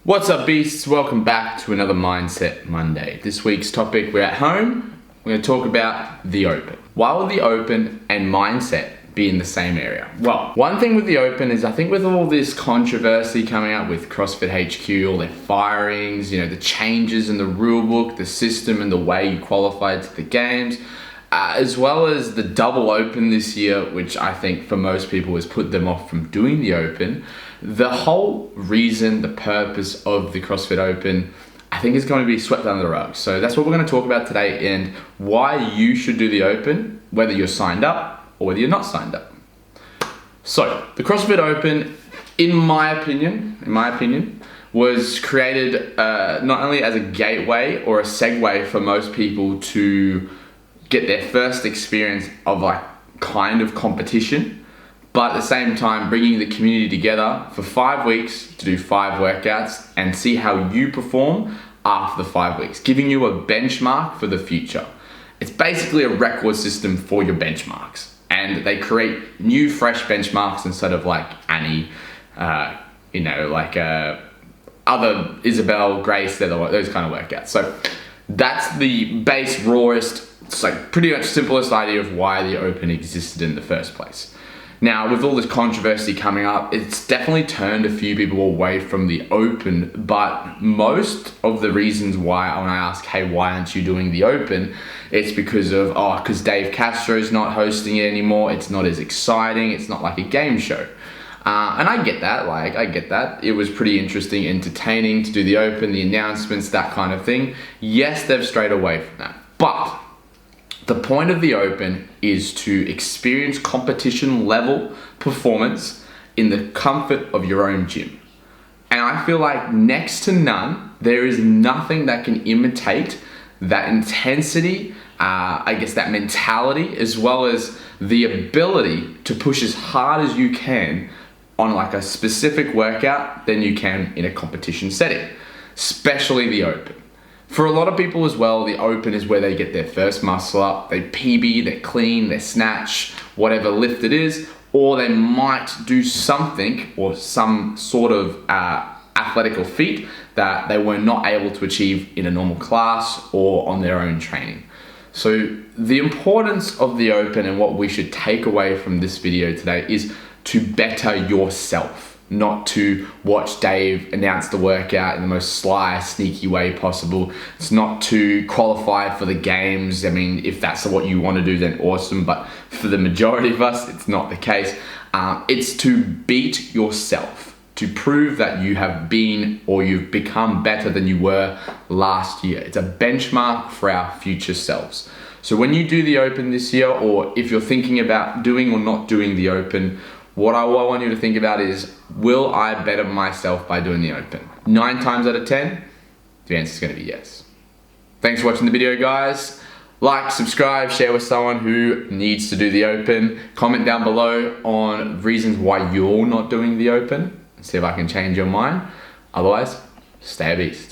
What's up, beasts? Welcome back to another Mindset Monday. This week's topic, we're at home. We're going to talk about the Open. Why will the Open and mindset be in the same area? Well, one thing with the Open is I think with all this controversy coming up with CrossFit HQ, all their firings, the changes in the rule book, the system and the way you qualify to the games, as well as the double Open this year, which I think for most people has put them off from doing the Open. The whole reason, the purpose of the CrossFit Open, I think is going to be swept under the rug. So that's what we're going to talk about today and why you should do the Open, whether you're signed up or whether you're not signed up. So the CrossFit Open, in my opinion, was created not only as a gateway or a segue for most people to get their first experience of kind of competition, but at the same time bringing the community together for 5 weeks to do 5 workouts and see how you perform after the 5 weeks, giving you a benchmark for the future. It's basically a record system for your benchmarks, and they create new fresh benchmarks instead of Annie, other Isabel, Grace, those kind of workouts. So that's the base, rawest, it's pretty much simplest idea of why the Open existed in the first place. Now, with all this controversy coming up, it's definitely turned a few people away from the Open, but most of the reasons why, when I ask, hey, why aren't you doing the Open? It's because because Dave Castro's not hosting it anymore, it's not as exciting, it's not like a game show. And I get that, It was pretty interesting, entertaining to do the Open, the announcements, that kind of thing. Yes, they've strayed away from that, but the point of the Open is to experience competition level performance in the comfort of your own gym. And I feel like next to none, there is nothing that can imitate that intensity, that mentality, as well as the ability to push as hard as you can on a specific workout than you can in a competition setting, especially the Open. For a lot of people as well, the Open is where they get their first muscle up, they PB, they clean, they snatch, whatever lift it is, or they might do something or some sort of athletical feat that they were not able to achieve in a normal class or on their own training. So the importance of the Open and what we should take away from this video today is to better yourself. Not to watch Dave announce the workout in the most sly, sneaky way possible. It's not to qualify for the games. I mean, if that's what you want to do, then awesome. But for the majority of us, it's not the case. It's to beat yourself, to prove that you have been or you've become better than you were last year. It's a benchmark for our future selves. So when you do the Open this year, or if you're thinking about doing or not doing the Open, what I want you to think about is, will I better myself by doing the Open? 9 times out of 10, the answer is going to be yes. Thanks for watching the video, guys. Like, subscribe, share with someone who needs to do the Open. Comment down below on reasons why you're not doing the Open and see if I can change your mind. Otherwise, stay a beast.